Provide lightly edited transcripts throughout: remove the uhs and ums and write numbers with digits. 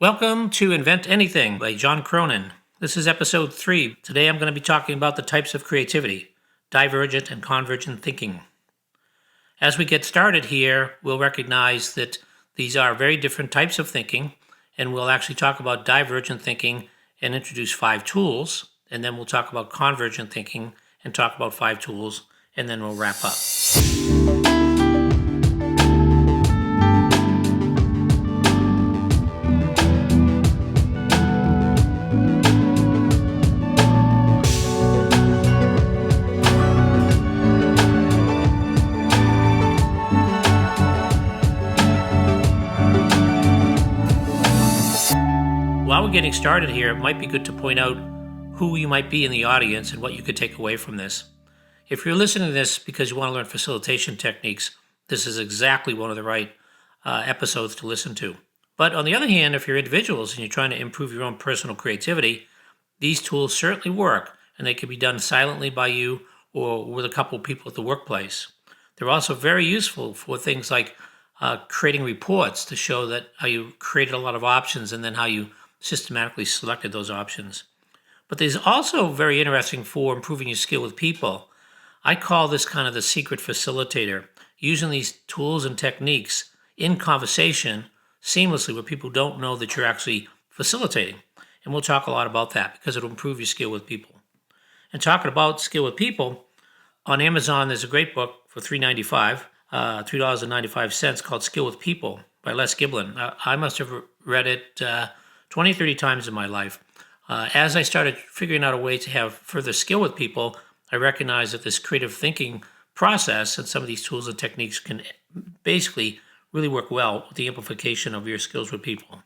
Welcome to Invent Anything by John Cronin. This is episode 3. Today I'm going to be talking about the types of creativity, divergent and convergent thinking. As we get started here, we'll recognize that these are very different types of thinking, and we'll actually talk about divergent thinking and introduce 5 tools, and then we'll talk about convergent thinking and talk about 5 tools, and then we'll wrap up. While we're getting started here, it might be good to point out who you might be in the audience and what you could take away from this. If you're listening to this because you want to learn facilitation techniques, this is exactly one of the right episodes to listen to. But on the other hand, if you're individuals and you're trying to improve your own personal creativity, these tools certainly work, and they can be done silently by you or with a couple of people at the workplace. They're also very useful for things like creating reports to show that how you created a lot of options and then how you systematically selected those options. But there's also very interesting for improving your skill with people. I call this kind of the secret facilitator, using these tools and techniques in conversation seamlessly where people don't know that you're actually facilitating. And we'll talk a lot about that because it'll improve your skill with people. And talking about skill with people, on Amazon there's a great book for $3.95 called Skill with People by Les Giblin. I must have read it 20, 30 times in my life. As I started figuring out a way to have further skill with people, I recognized that this creative thinking process and some of these tools and techniques can basically really work well with the amplification of your skills with people.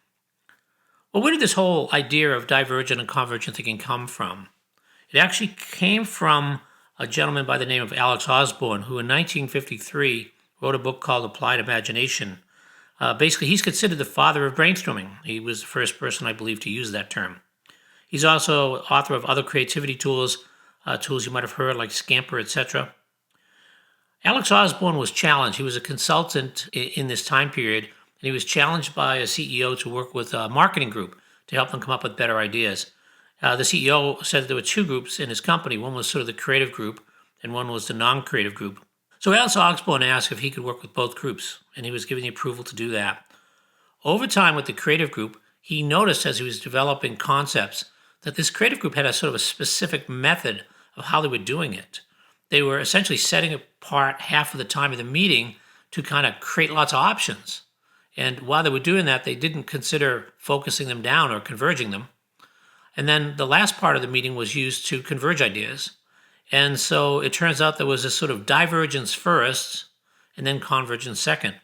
Well, where did this whole idea of divergent and convergent thinking come from? It actually came from a gentleman by the name of Alex Osborn, who in 1953 wrote a book called Applied Imagination. Basically, he's considered the father of brainstorming. He was the first person, I believe, to use that term. He's also author of other creativity tools, tools you might have heard like Scamper, etc. Alex Osborn was challenged. He was a consultant in this time period, and he was challenged by a CEO to work with a marketing group to help them come up with better ideas. The CEO said there were 2 groups in his company. One was sort of the creative group, and one was the non-creative group. So Alex Osborn asked if he could work with both groups, and he was given the approval to do that. Over time with the creative group, he noticed as he was developing concepts that this creative group had a sort of a specific method of how they were doing it. They were essentially setting apart half of the time of the meeting to kind of create lots of options. And while they were doing that, they didn't consider focusing them down or converging them. And then the last part of the meeting was used to converge ideas. And so it turns out there was this sort of divergence first and then convergence second.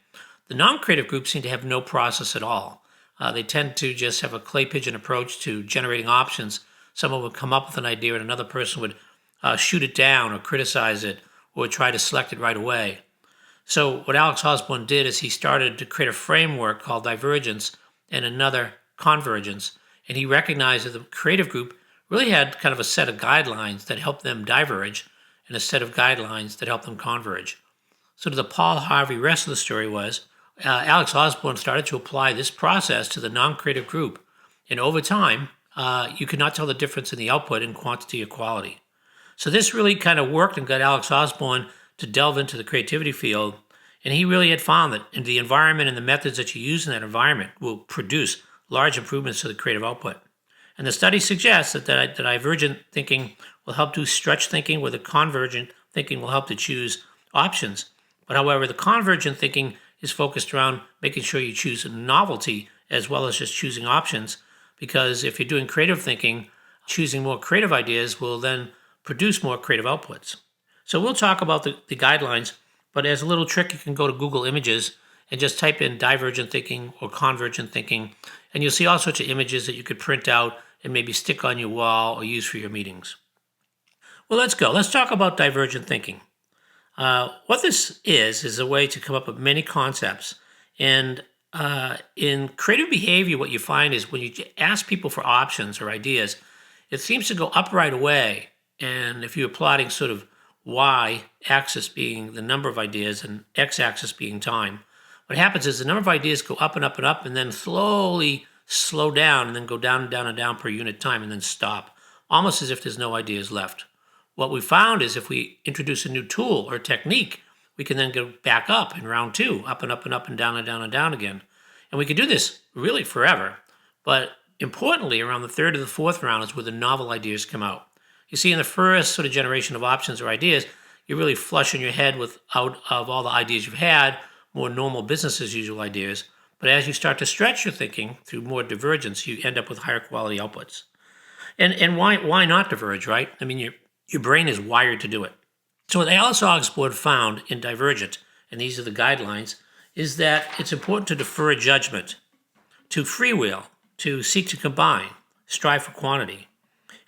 The non-creative groups seem to have no process at all. They tend to just have a clay pigeon approach to generating options. Someone would come up with an idea and another person would shoot it down or criticize it or try to select it right away. So what Alex Osborn did is he started to create a framework called divergence and another convergence. And he recognized that the creative group really had kind of a set of guidelines that helped them diverge and a set of guidelines that helped them converge. So to the Paul Harvey rest of the story was, Alex Osborn started to apply this process to the non-creative group. And over time, you could not tell the difference in the output in quantity or quality. So this really kind of worked and got Alex Osborn to delve into the creativity field. And he really had found that the environment and the methods that you use in that environment will produce large improvements to the creative output. And the study suggests that the divergent thinking will help to stretch thinking, where the convergent thinking will help to choose options. But however, the convergent thinking is focused around making sure you choose novelty as well as just choosing options, because if you're doing creative thinking, choosing more creative ideas will then produce more creative outputs. So we'll talk about the guidelines, but as a little trick, you can go to Google Images and just type in divergent thinking or convergent thinking, and you'll see all sorts of images that you could print out and maybe stick on your wall or use for your meetings. Well, let's go. Let's talk about divergent thinking. What this is a way to come up with many concepts. And in creative behavior, what you find is when you ask people for options or ideas, it seems to go up right away. And if you're plotting sort of y-axis being the number of ideas and x-axis being time, what happens is the number of ideas go up and up and up and then slowly slow down and then go down and down and down per unit time and then stop, almost as if there's no ideas left. What we found is if we introduce a new tool or technique, we can then go back up in round 2, up and up and up and down and down and down again. And we could do this really forever. But importantly, around the 3rd or the 4th round is where the novel ideas come out. You see, in the first sort of generation of options or ideas, you're really flushing your head out of all the ideas you've had, more normal business as usual ideas. But as you start to stretch your thinking through more divergence, you end up with higher quality outputs. And why not diverge, right? I mean, your brain is wired to do it. So what Alice Osborn found in Divergent, and these are the guidelines, is that it's important to defer judgment, to freewheel, to seek to combine, strive for quantity.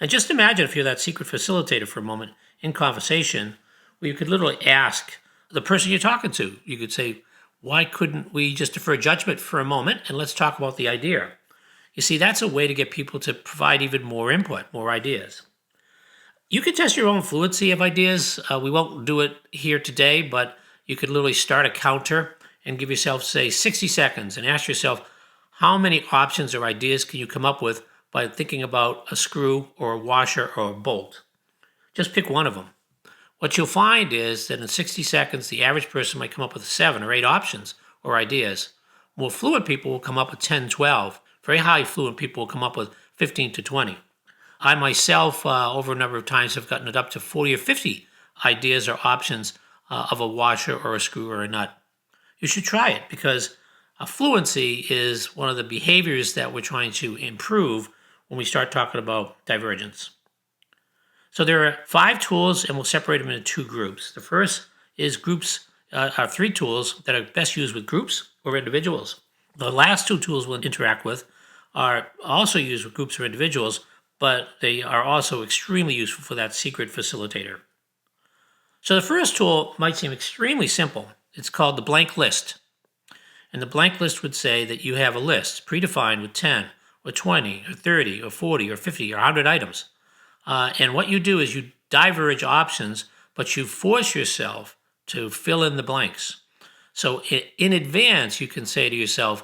And just imagine if you're that secret facilitator for a moment in conversation, where you could literally ask the person you're talking to. You could say, why couldn't we just defer judgment for a moment and let's talk about the idea? You see, that's a way to get people to provide even more input, more ideas. You can test your own fluency of ideas. We won't do it here today, but you could literally start a counter and give yourself, say, 60 seconds and ask yourself, how many options or ideas can you come up with by thinking about a screw or a washer or a bolt? Just pick one of them. What you'll find is that in 60 seconds, the average person might come up with 7 or 8 options or ideas. More fluent people will come up with 10, 12. Very high fluent people will come up with 15 to 20. I myself, over a number of times, have gotten it up to 40 or 50 ideas or options of a washer or a screw or a nut. You should try it because fluency is one of the behaviors that we're trying to improve when we start talking about divergence. So there are 5 tools, and we'll separate them into 2 groups. The first is groups are 3 tools that are best used with groups or individuals. The last 2 tools we'll interact with are also used with groups or individuals, but they are also extremely useful for that secret facilitator. So the first tool might seem extremely simple. It's called the blank list. And the blank list would say that you have a list predefined with 10 or 20 or 30 or 40 or 50 or 100 items. And what you do is you diverge options, but you force yourself to fill in the blanks. So in advance, you can say to yourself,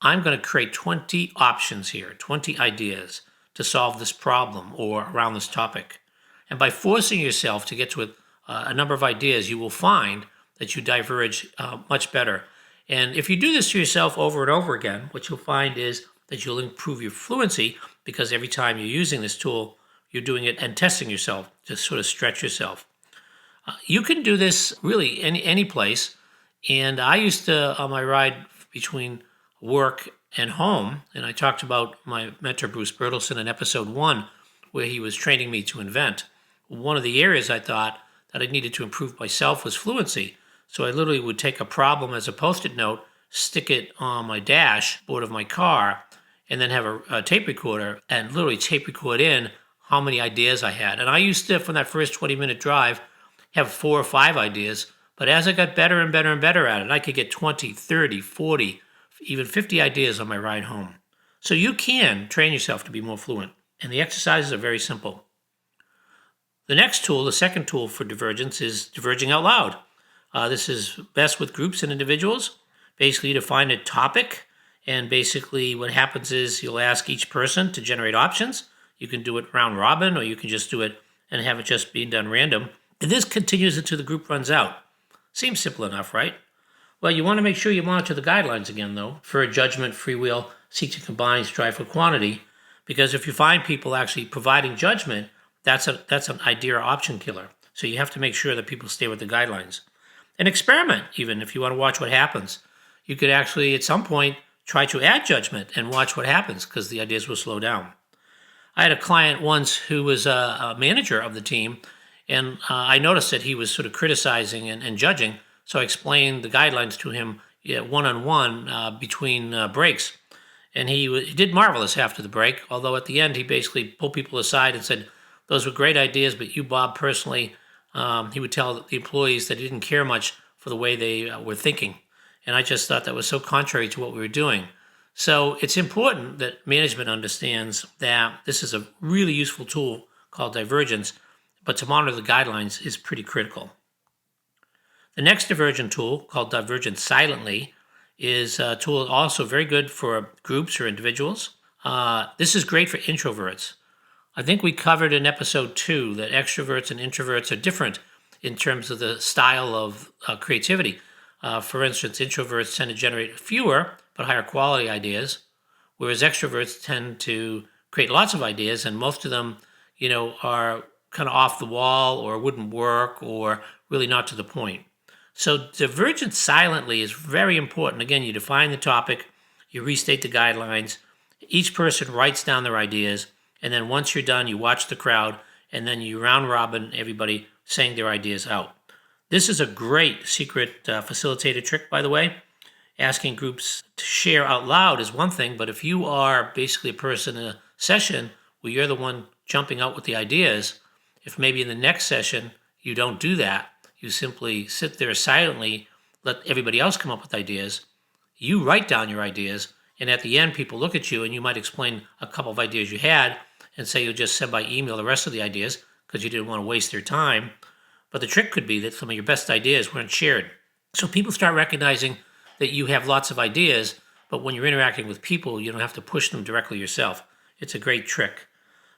I'm going to create 20 options here, 20 ideas to solve this problem or around this topic. And by forcing yourself to get to a number of ideas, you will find that you diverge much better. And if you do this to yourself over and over again, what you'll find is that you'll improve your fluency because every time you're using this tool, you're doing it and testing yourself to sort of stretch yourself. You can do this really any place. And I used to, on my ride between work and home, and I talked about my mentor Bruce Bertelson in episode 1, where he was training me to invent. One of the areas I thought that I needed to improve myself was fluency. So I literally would take a problem as a Post-it note, stick it on my dashboard of my car, and then have a tape recorder and literally tape record in how many ideas I had. And I used to, from that first 20-minute drive, have 4 or 5 ideas. But as I got better and better and better at it, I could get 20, 30, 40, even 50 ideas on my ride home. So you can train yourself to be more fluent. And the exercises are very simple. The next tool, the second tool for divergence, is diverging out loud. This is best with groups and individuals. Basically, you define a topic, and basically what happens is you'll ask each person to generate options. You can do it round robin, or you can just do it and have it just being done random. And this continues until the group runs out. Seems simple enough, right? Well, you want to make sure you monitor the guidelines again, though, for judgment, free will, seek to combine, strive for quantity, because if you find people actually providing judgment, that's an idea or option killer. So you have to make sure that people stay with the guidelines. And experiment, even if you want to watch what happens. You could actually, at some point, try to add judgment and watch what happens, because the ideas will slow down. I had a client once who was a manager of the team, and I noticed that he was sort of criticizing and judging, so I explained the guidelines to him one-on-one between breaks. And he did marvelous after the break, although at the end he basically pulled people aside and said, those were great ideas, but you, Bob, personally, he would tell the employees that he didn't care much for the way they were thinking. And I just thought that was so contrary to what we were doing. So it's important that management understands that this is a really useful tool called divergence, but to monitor the guidelines is pretty critical. The next divergent tool, called Divergent Silently, is a tool also very good for groups or individuals. This is great for introverts. I think we covered in episode 2 that extroverts and introverts are different in terms of the style of creativity. For instance, introverts tend to generate fewer but higher quality ideas, whereas extroverts tend to create lots of ideas, and most of them, are kind of off the wall or wouldn't work or really not to the point. So divergent silently is very important. Again, you define the topic, you restate the guidelines, each person writes down their ideas, and then once you're done, you watch the crowd, and then you round robin everybody saying their ideas out. This is a great secret facilitator trick, by the way. Asking groups to share out loud is one thing, but if you are basically a person in a session where you're the one jumping out with the ideas, if maybe in the next session you don't do that, you simply sit there silently, let everybody else come up with ideas, you write down your ideas, and at the end people look at you and you might explain a couple of ideas you had and say you'll just send by email the rest of the ideas because you didn't want to waste their time. But the trick could be that some of your best ideas weren't shared. So people start recognizing that you have lots of ideas, but when you're interacting with people, you don't have to push them directly yourself. It's a great trick.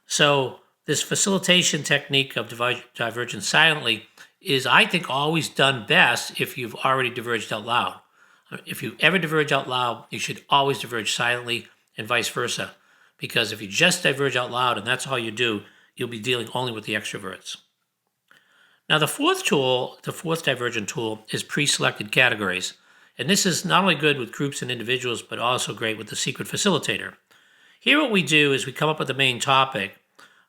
So this facilitation technique of divergence silently is, I think, always done best if you've already diverged out loud. If you ever diverge out loud, you should always diverge silently and vice versa. Because if you just diverge out loud and that's all you do, you'll be dealing only with the extroverts. Now the fourth divergent tool is pre-selected categories. And this is not only good with groups and individuals, but also great with the secret facilitator. Here what we do is we come up with the main topic,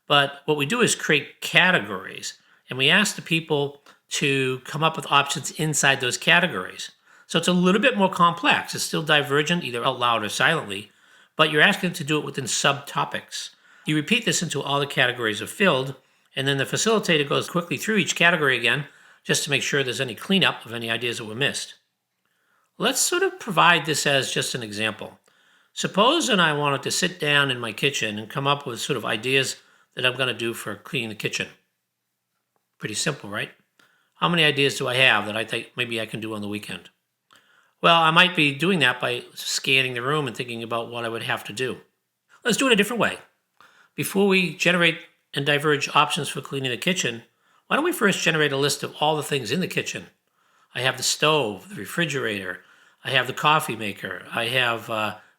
but what we do is create categories. And we ask the people to come up with options inside those categories. So it's a little bit more complex. It's still divergent, either out loud or silently, but you're asking them to do it within subtopics. You repeat this until all the categories are filled, and then the facilitator goes quickly through each category again, just to make sure there's any cleanup of any ideas that were missed. Let's sort of provide this as just an example. Suppose that I wanted to sit down in my kitchen and come up with sort of ideas that I'm going to do for cleaning the kitchen. Pretty simple, right? How many ideas do I have that I think maybe I can do on the weekend? Well, I might be doing that by scanning the room and thinking about what I would have to do. Let's do it a different way. Before we generate and diverge options for cleaning the kitchen, why don't we first generate a list of all the things in the kitchen? I have the stove, the refrigerator, I have the coffee maker, I have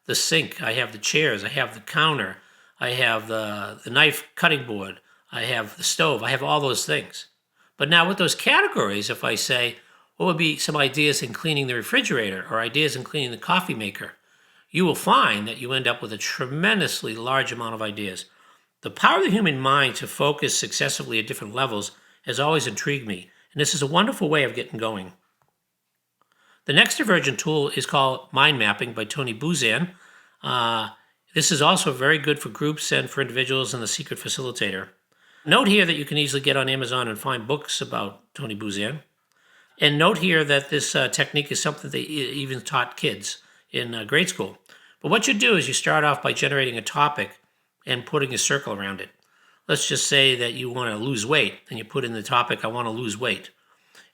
the sink, I have the chairs, I have the counter, I have the knife cutting board, I have the stove, I have all those things. But now with those categories, if I say, what would be some ideas in cleaning the refrigerator or ideas in cleaning the coffee maker, you will find that you end up with a tremendously large amount of ideas. The power of the human mind to focus successively at different levels has always intrigued me, and this is a wonderful way of getting going. The next divergent tool is called mind mapping by Tony Buzan. This is also very good for groups and for individuals and the secret facilitator. Note here that you can easily get on Amazon and find books about Tony Buzan. And note here that this technique is something they even taught kids in grade school. But what you do is you start off by generating a topic and putting a circle around it. Let's just say that you want to lose weight, and you put in the topic, I want to lose weight.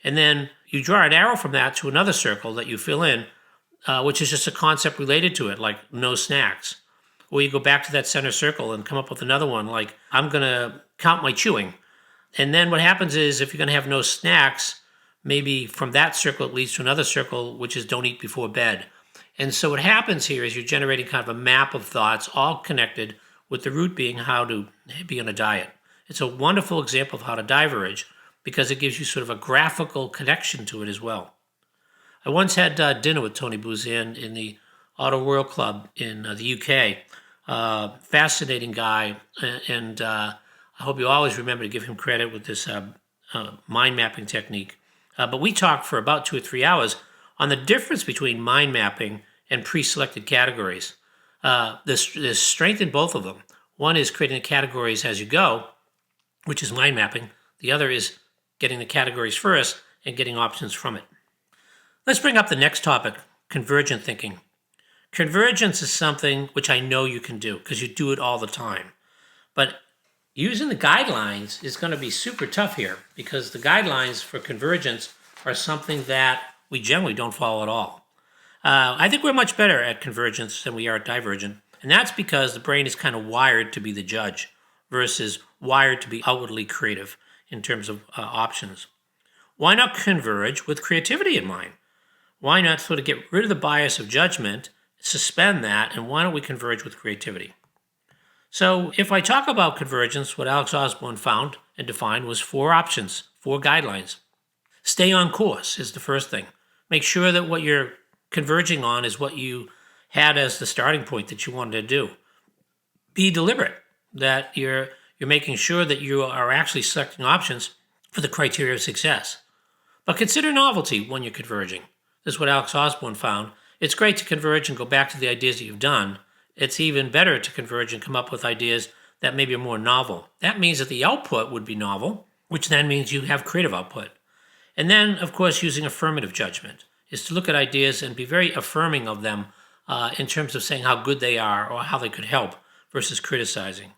And then you draw an arrow from that to another circle that you fill in, which is just a concept related to it, like no snacks. Or you go back to that center circle and come up with another one, like I'm going to count my chewing. And then what happens is if you're going to have no snacks, maybe from that circle it leads to another circle, which is don't eat before bed. And so what happens here is you're generating kind of a map of thoughts, all connected, with the root being how to be on a diet. It's a wonderful example of how to diverge because it gives you sort of a graphical connection to it as well. I once had dinner with Tony Buzan in the Auto World Club in the UK. Fascinating guy, and I hope you always remember to give him credit with this mind mapping technique. But we talked for about 2 or 3 hours on the difference between mind mapping and pre-selected categories. There's strength in both of them. One is creating the categories as you go, which is mind mapping. The other is getting the categories first and getting options from it. Let's bring up the next topic, convergent thinking. Convergence is something which I know you can do because you do it all the time. But using the guidelines is going to be super tough here because the guidelines for convergence are something that we generally don't follow at all. I think we're much better at convergence than we are at divergent. And that's because the brain is kind of wired to be the judge versus wired to be outwardly creative in terms of options. Why not converge with creativity in mind? Why not sort of get rid of the bias of judgment, suspend that, and why don't we converge with creativity? So if I talk about convergence, what Alex Osborn found and defined was 4 options, 4 guidelines. Stay on course is the first thing. Make sure that what you're converging on is what you had as the starting point that you wanted to do. Be deliberate, that you're making sure that you are actually selecting options for the criteria of success. But consider novelty when you're converging. This is what Alex Osborn found. It's great to converge and go back to the ideas that you've done. It's even better to converge and come up with ideas that maybe are more novel. That means that the output would be novel, which then means you have creative output. And then, of course, using affirmative judgment is to look at ideas and be very affirming of them in terms of saying how good they are or how they could help versus criticizing.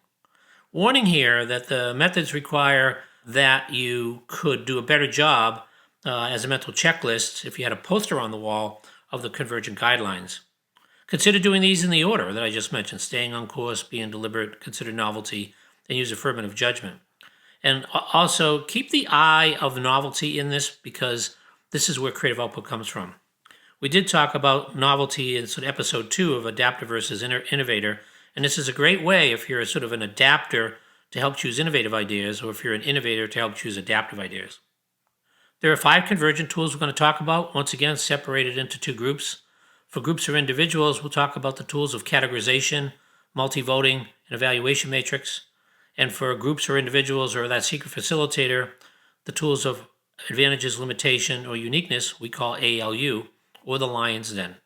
Warning here that the methods require that you could do a better job as a mental checklist if you had a poster on the wall of the convergent guidelines. Consider doing these in the order that I just mentioned: staying on course, being deliberate, consider novelty, and use affirmative judgment. And also keep the eye of novelty in this, because this is where creative output comes from. We did talk about novelty in sort of episode 2 of adapter versus innovator, and this is a great way if you're sort of an adapter to help choose innovative ideas, or if you're an innovator to help choose adaptive ideas. There are 5 convergent tools we're going to talk about, once again separated into 2 groups. For groups or individuals, we'll talk about the tools of categorization, multivoting, and evaluation matrix. And for groups or individuals or that secret facilitator, the tools of advantages, limitation, or uniqueness we call ALU, or the lion's den.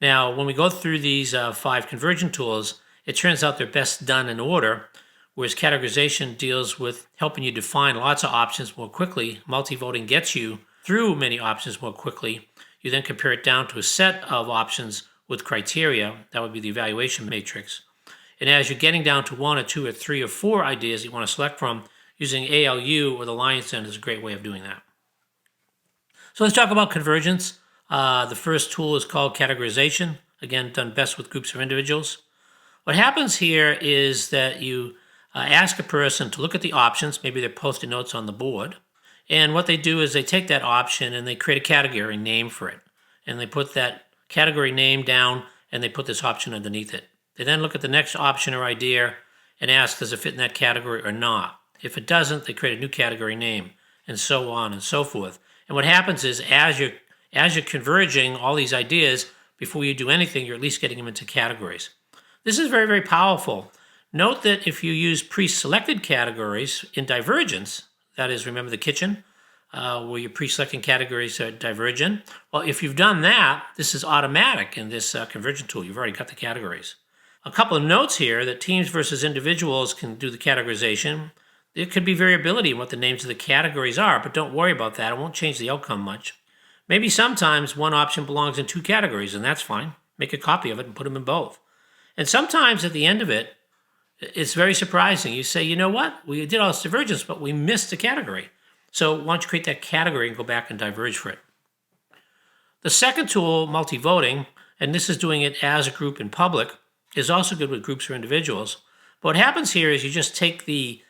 Now, when we go through these 5 convergent tools, it turns out they're best done in order, whereas categorization deals with helping you define lots of options more quickly. Multivoting gets you through many options more quickly. You then compare it down to a set of options with criteria. That would be the evaluation matrix. And as you're getting down to 1 or 2 or 3 or 4 ideas you want to select from, using ALU or the lion's den is a great way of doing that. So let's talk about convergence. The first tool is called categorization, again, done best with groups or individuals. What happens here is that you ask a person to look at the options, maybe they're Post-it notes on the board, and what they do is they take that option and they create a category name for it. And they put that category name down and they put this option underneath it. They then look at the next option or idea and ask, does it fit in that category or not? If it doesn't, they create a new category name, and so on and so forth. And what happens is as you're converging all these ideas, before you do anything, you're at least getting them into categories. This is very, very powerful. Note that if you use pre-selected categories in divergence, that is, remember the kitchen, where you're pre-selecting categories are divergent. Well, if you've done that, this is automatic in this convergent tool. You've already got the categories. A couple of notes here that teams versus individuals can do the categorization. There could be variability in what the names of the categories are, but don't worry about that. It won't change the outcome much. Maybe sometimes one option belongs in 2 categories, and that's fine. Make a copy of it and put them in both. And sometimes at the end of it, it's very surprising. You say, you know what? We did all this divergence, but we missed a category. So why don't you create that category and go back and diverge for it? The second tool, multivoting, and this is doing it as a group in public, is also good with groups or individuals. But what happens here is you just take the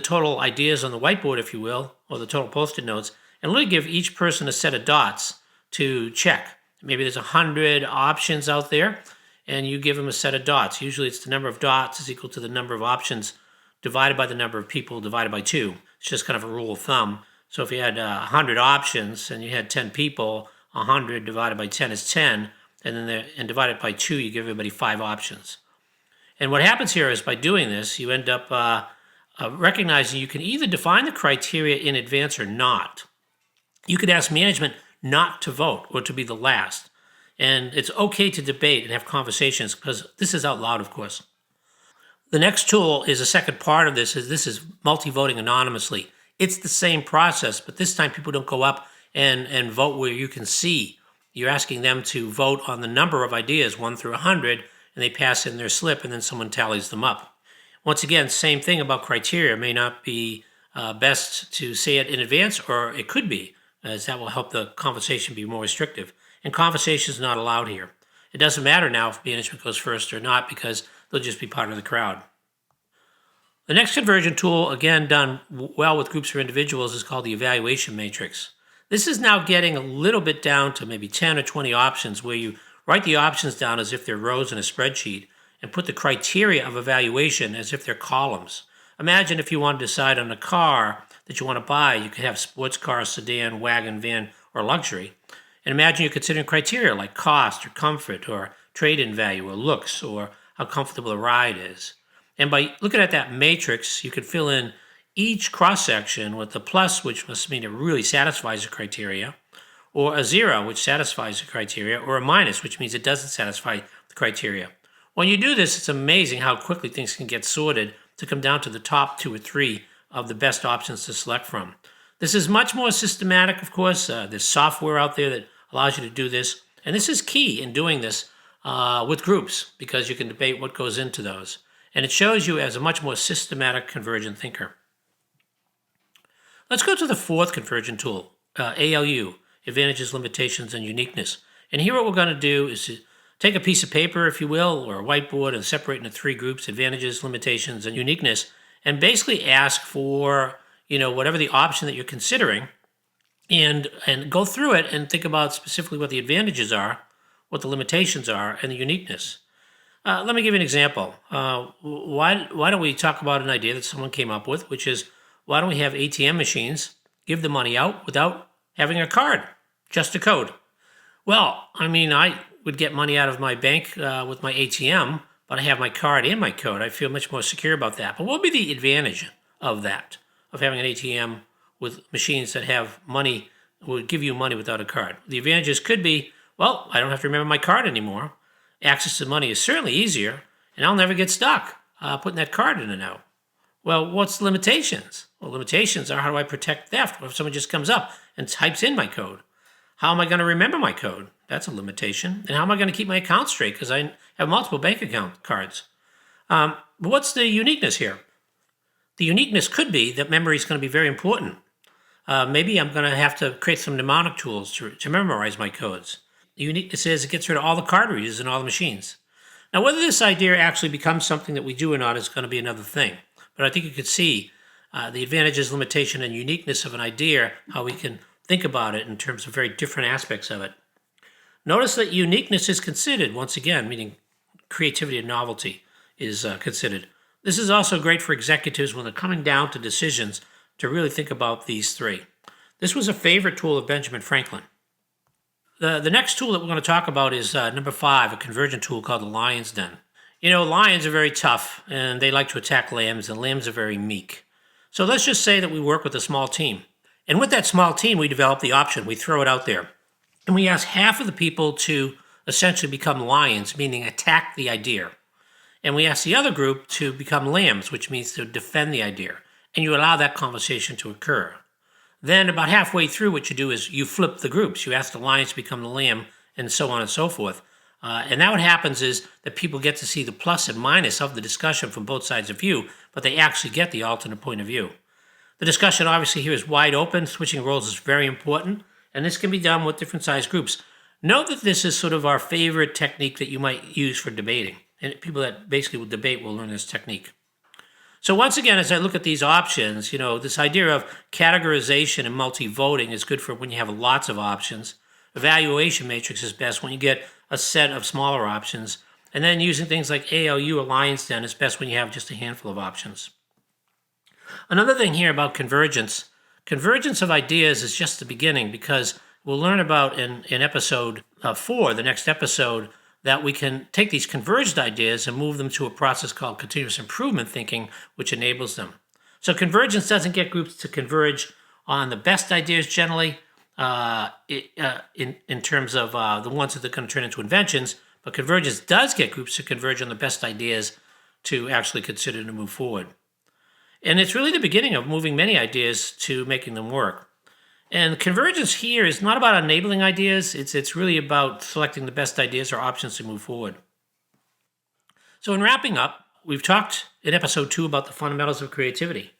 total ideas on the whiteboard, if you will, or the total Post-it notes, and really give each person a set of dots to check. Maybe there's 100 options out there, and you give them a set of dots. Usually it's the number of dots is equal to the number of options divided by the number of people divided by 2. It's just kind of a rule of thumb. So if you had 100 options and you had 10 people, 100 divided by 10 is 10, and divided by 2, you give everybody 5 options. And what happens here is by doing this, you end up recognizing you can either define the criteria in advance or not. You could ask management not to vote or to be the last. And it's okay to debate and have conversations, because this is out loud, of course. The next tool is a second part of this. This is multi-voting anonymously. It's the same process, but this time people don't go up and vote where you can see. You're asking them to vote on the number of ideas, 1 through 100, and they pass in their slip, and then someone tallies them up. Once again, same thing about criteria. It may not be best to say it in advance, or it could be, as that will help the conversation be more restrictive. And conversation is not allowed here. It doesn't matter now if management goes first or not because they'll just be part of the crowd. The next conversion tool, again done well with groups or individuals, is called the evaluation matrix. This is now getting a little bit down to maybe 10 or 20 options where you write the options down as if they're rows in a spreadsheet and put the criteria of evaluation as if they're columns. Imagine if you want to decide on a car that you want to buy. You could have sports car, sedan, wagon, van, or luxury. And imagine you're considering criteria like cost or comfort or trade-in value or looks or how comfortable the ride is. And by looking at that matrix, you could fill in each cross-section with a plus, which must mean it really satisfies the criteria, or a 0, which satisfies the criteria, or a minus, which means it doesn't satisfy the criteria. When you do this, it's amazing how quickly things can get sorted to come down to the top 2 or 3 of the best options to select from. This is much more systematic, of course. There's software out there that allows you to do this. And this is key in doing this with groups because you can debate what goes into those. And it shows you as a much more systematic convergent thinker. Let's go to the fourth convergent tool, ALU, Advantages, Limitations, and Uniqueness. And here what we're going to do is to take a piece of paper, if you will, or a whiteboard and separate into 3 groups, Advantages, Limitations, and Uniqueness, and basically ask for, whatever the option that you're considering and go through it and think about specifically what the advantages are, what the limitations are, and the uniqueness. Let me give you an example. Why don't we talk about an idea that someone came up with, which is, why don't we have ATM machines give the money out without having a card, just a code? Well, I would get money out of my bank with my ATM, but I have my card and my code. I feel much more secure about that. But what would be the advantage of that, of having an ATM with machines that have money, would give you money without a card? The advantages could be, well, I don't have to remember my card anymore. Access to money is certainly easier, and I'll never get stuck putting that card in and out. Well, what's the limitations? Well, limitations are, how do I protect theft? What if someone just comes up and types in my code? How am I going to remember my code? That's a limitation. And how am I going to keep my account straight? Because I have multiple bank account cards. But what's the uniqueness here? The uniqueness could be that memory is going to be very important. Maybe I'm going to have to create some mnemonic tools to memorize my codes. The uniqueness is it gets rid of all the card readers in all the machines. Now, whether this idea actually becomes something that we do or not is going to be another thing. But I think you could see the advantages, limitation, and uniqueness of an idea, how we can think about it in terms of very different aspects of it. Notice that uniqueness is considered, once again, meaning creativity and novelty is considered. This is also great for executives when they're coming down to decisions to really think about these 3. This was a favorite tool of Benjamin Franklin. The next tool that we're going to talk about is number 5, a convergent tool called the lion's den. Lions are very tough, and they like to attack lambs, and lambs are very meek. So let's just say that we work with a small team. And with that small team, we develop the option. We throw it out there. And we ask half of the people to essentially become lions, meaning attack the idea. And we ask the other group to become lambs, which means to defend the idea. And you allow that conversation to occur. Then about halfway through, what you do is you flip the groups. You ask the lions to become the lamb, and so on and so forth. And now what happens is that people get to see the plus and minus of the discussion from both sides of view, but they actually get the alternate point of view. The discussion obviously here is wide open. Switching roles is very important, and this can be done with different size groups. Note that this is sort of our favorite technique that you might use for debating, and people that basically will debate will learn this technique. So once again, as I look at these options, this idea of categorization and multivoting is good for when you have lots of options. Evaluation matrix is best when you get a set of smaller options. And then using things like ALU or lion's den is best when you have just a handful of options. Another thing here about convergence of ideas is just the beginning, because we'll learn about in episode 4, the next episode, that we can take these converged ideas and move them to a process called continuous improvement thinking, which enables them. So convergence doesn't get groups to converge on the best ideas generally, in terms of the ones that are going to turn into inventions, but convergence does get groups to converge on the best ideas to actually consider to move forward. And it's really the beginning of moving many ideas to making them work. And convergence here is not about enabling ideas, it's really about selecting the best ideas or options to move forward. So in wrapping up, we've talked in episode 2 about the fundamentals of creativity.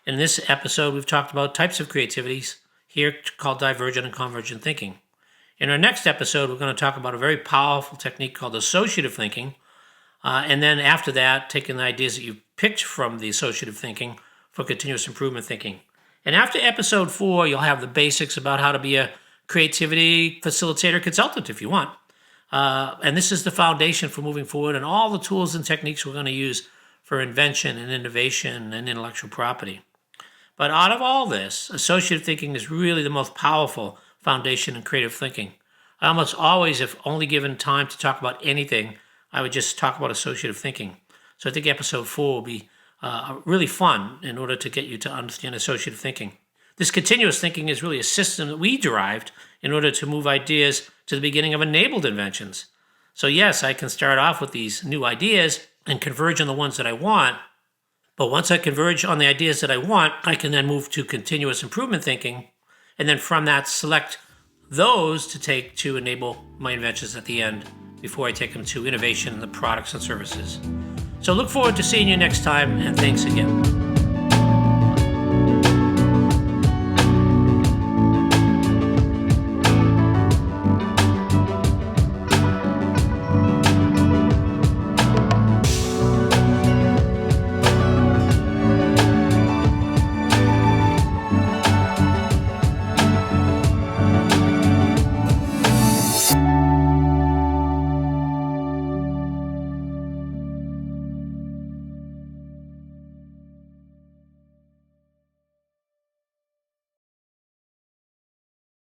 In this episode, we've talked about types of creativities, here called divergent and convergent thinking. In our next episode, we're going to talk about a very powerful technique called associative thinking. And then after that, taking the ideas that you've picked from the associative thinking for continuous improvement thinking. And after episode 4, you'll have the basics about how to be a creativity facilitator consultant if you want. And this is the foundation for moving forward and all the tools and techniques we're going to use for invention and innovation and intellectual property. But out of all this, associative thinking is really the most powerful foundation in creative thinking. I almost always, if only given time to talk about anything, I would just talk about associative thinking. So I think episode 4 will be really fun in order to get you to understand associative thinking. This continuous thinking is really a system that we derived in order to move ideas to the beginning of enabled inventions. So yes, I can start off with these new ideas and converge on the ones that I want. But once I converge on the ideas that I want, I can then move to continuous improvement thinking, and then from that select those to take to enable my inventions at the end before I take them to innovation in the products and services. So look forward to seeing you next time, and thanks again.